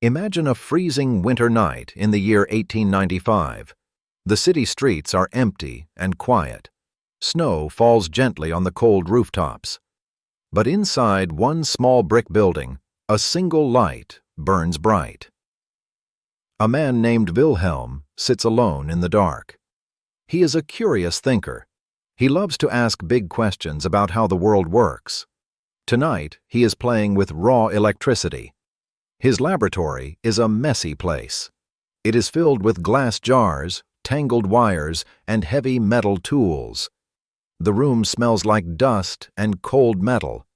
Imagine a freezing winter night in the year 1895. The city streets are empty and quiet. Snow falls gently on the cold rooftops. But inside one small brick building, a single light burns bright. A man named Wilhelm sits alone in the dark. He is a curious thinker. He loves to ask big questions about how the world works. Tonight, he is playing with raw electricity. His laboratory is a messy place. It is filled with glass jars, tangled wires, and heavy metal tools. The room smells like dust and cold metal.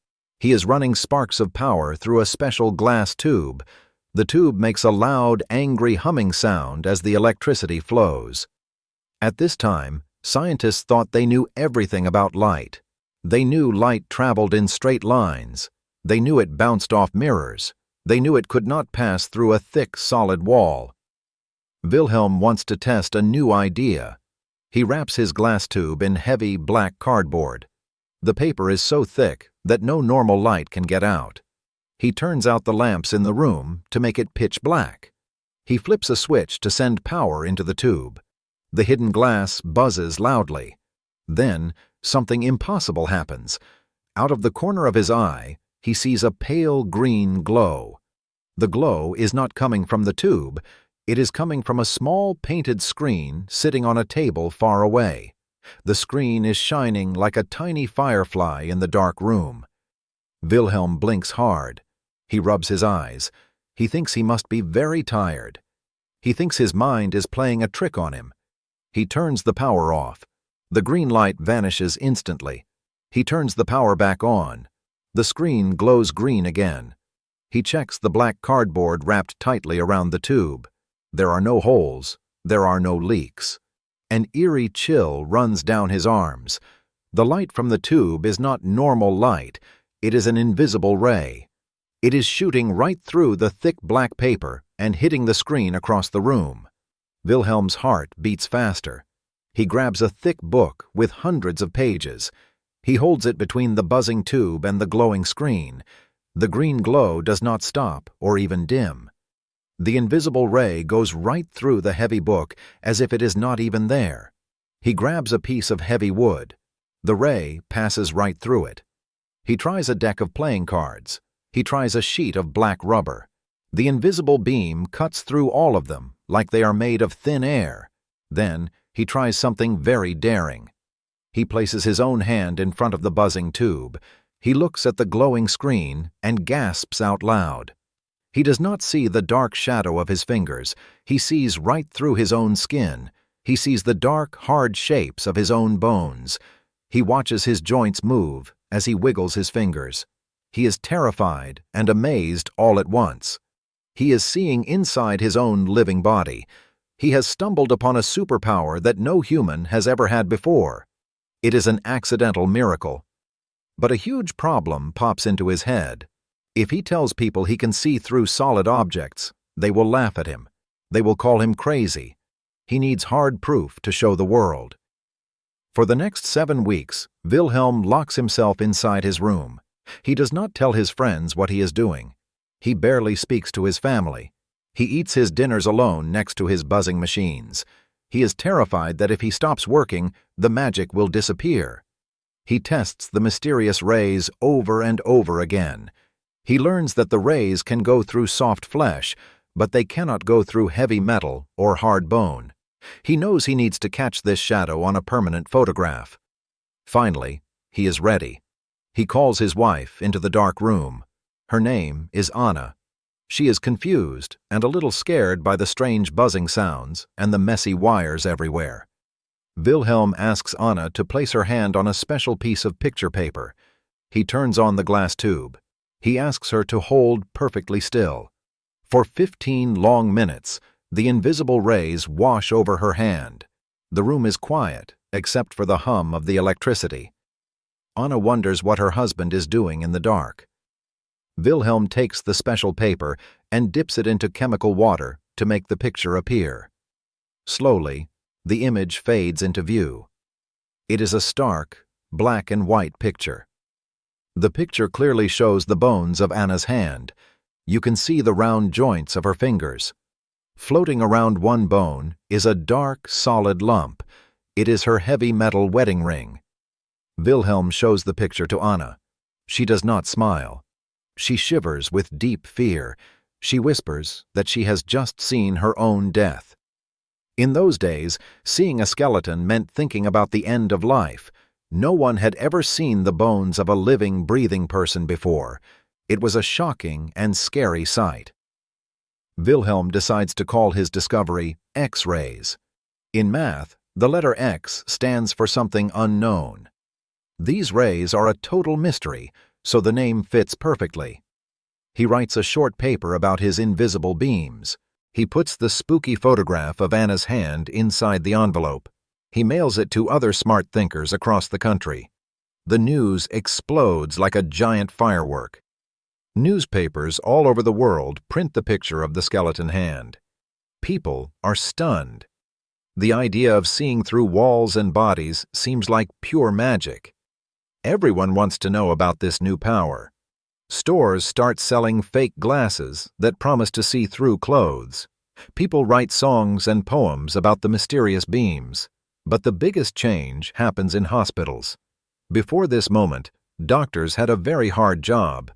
He is running sparks of power through a special glass tube. The tube makes a loud, angry humming sound as the electricity flows. At this time, scientists thought they knew everything about light. They knew light traveled in straight lines. They knew it bounced off mirrors. They knew it could not pass through a thick, solid wall. Wilhelm wants to test a new idea. He wraps his glass tube in heavy, black cardboard. The paper is so thick that no normal light can get out. He turns out the lamps in the room to make it pitch black. He flips a switch to send power into the tube. The hidden glass buzzes loudly. Then, something impossible happens. Out of the corner of his eye, he sees a pale green glow. The glow is not coming from the tube. It is coming from a small painted screen sitting on a table far away. The screen is shining like a tiny firefly in the dark room. Wilhelm blinks hard. He rubs his eyes. He thinks he must be very tired. He thinks his mind is playing a trick on him. He turns the power off. The green light vanishes instantly. He turns the power back on. The screen glows green again. He checks the black cardboard wrapped tightly around the tube. There are no holes. There are no leaks. An eerie chill runs down his arms. The light from the tube is not normal light. It is an invisible ray. It is shooting right through the thick black paper and hitting the screen across the room. Wilhelm's heart beats faster. He grabs a thick book with hundreds of pages. He holds it between the buzzing tube and the glowing screen. The green glow does not stop or even dim. The invisible ray goes right through the heavy book as if it is not even there. He grabs a piece of heavy wood. The ray passes right through it. He tries a deck of playing cards. He tries a sheet of black rubber. The invisible beam cuts through all of them like they are made of thin air. Then he tries something very daring. He places his own hand in front of the buzzing tube. He looks at the glowing screen and gasps out loud. He does not see the dark shadow of his fingers. He sees right through his own skin. He sees the dark, hard shapes of his own bones. He watches his joints move as he wiggles his fingers. He is terrified and amazed all at once. He is seeing inside his own living body. He has stumbled upon a superpower that no human has ever had before. It is an accidental miracle. But a huge problem pops into his head. If he tells people he can see through solid objects, they will laugh at him. They will call him crazy. He needs hard proof to show the world. For the next 7 weeks, Wilhelm locks himself inside his room. He does not tell his friends what he is doing. He barely speaks to his family. He eats his dinners alone next to his buzzing machines. He is terrified that if he stops working, the magic will disappear. He tests the mysterious rays over and over again. He learns that the rays can go through soft flesh, but they cannot go through heavy metal or hard bone. He knows he needs to catch this shadow on a permanent photograph. Finally, he is ready. He calls his wife into the dark room. Her name is Anna. She is confused and a little scared by the strange buzzing sounds and the messy wires everywhere. Wilhelm asks Anna to place her hand on a special piece of picture paper. He turns on the glass tube. He asks her to hold perfectly still. For 15 long minutes, the invisible rays wash over her hand. The room is quiet, except for the hum of the electricity. Anna wonders what her husband is doing in the dark. Wilhelm takes the special paper and dips it into chemical water to make the picture appear. Slowly, the image fades into view. It is a stark, black and white picture. The picture clearly shows the bones of Anna's hand. You can see the round joints of her fingers. Floating around one bone is a dark, solid lump. It is her heavy metal wedding ring. Wilhelm shows the picture to Anna. She does not smile. She shivers with deep fear. She whispers that she has just seen her own death. In those days, seeing a skeleton meant thinking about the end of life. No one had ever seen the bones of a living, breathing person before. It was a shocking and scary sight. Wilhelm decides to call his discovery X-rays. In math, the letter X stands for something unknown. These rays are a total mystery, so the name fits perfectly. He writes a short paper about his invisible beams. He puts the spooky photograph of Anna's hand inside the envelope. He mails it to other smart thinkers across the country. The news explodes like a giant firework. Newspapers all over the world print the picture of the skeleton hand. People are stunned. The idea of seeing through walls and bodies seems like pure magic. Everyone wants to know about this new power. Stores start selling fake glasses that promise to see through clothes. People write songs and poems about the mysterious beams. But the biggest change happens in hospitals. Before this moment, doctors had a very hard job.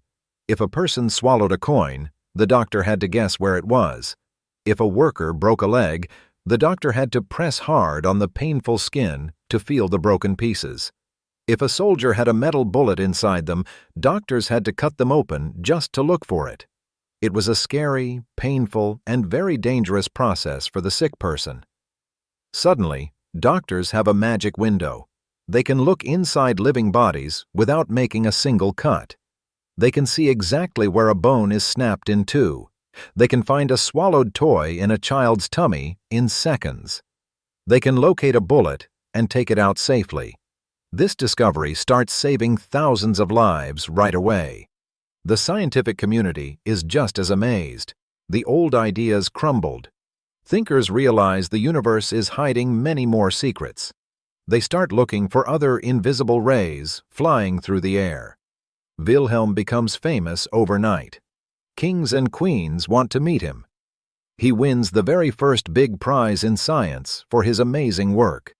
If a person swallowed a coin, the doctor had to guess where it was. If a worker broke a leg, the doctor had to press hard on the painful skin to feel the broken pieces. If a soldier had a metal bullet inside them, doctors had to cut them open just to look for it. It was a scary, painful, and very dangerous process for the sick person. Suddenly, doctors have a magic window. They can look inside living bodies without making a single cut. They can see exactly where a bone is snapped in two. They can find a swallowed toy in a child's tummy in seconds. They can locate a bullet and take it out safely. This discovery starts saving thousands of lives right away. The scientific community is just as amazed. The old ideas crumbled. Thinkers realize the universe is hiding many more secrets. They start looking for other invisible rays flying through the air. Wilhelm becomes famous overnight. Kings and queens want to meet him. He wins the very first big prize in science for his amazing work.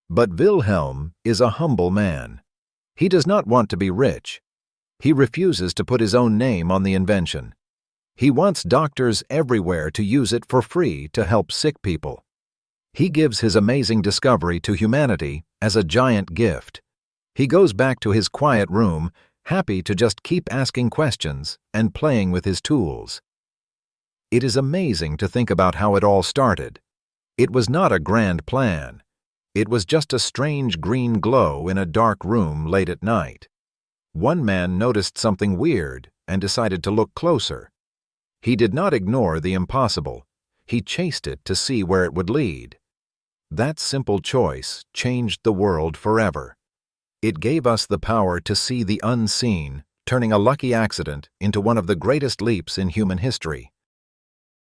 But Wilhelm is a humble man. He does not want to be rich. He refuses to put his own name on the invention. He wants doctors everywhere to use it for free to help sick people. He gives his amazing discovery to humanity as a giant gift. He goes back to his quiet room, happy to just keep asking questions and playing with his tools. It is amazing to think about how it all started. It was not a grand plan. It was just a strange green glow in a dark room late at night. One man noticed something weird and decided to look closer. He did not ignore the impossible. He chased it to see where it would lead. That simple choice changed the world forever. It gave us the power to see the unseen, turning a lucky accident into one of the greatest leaps in human history.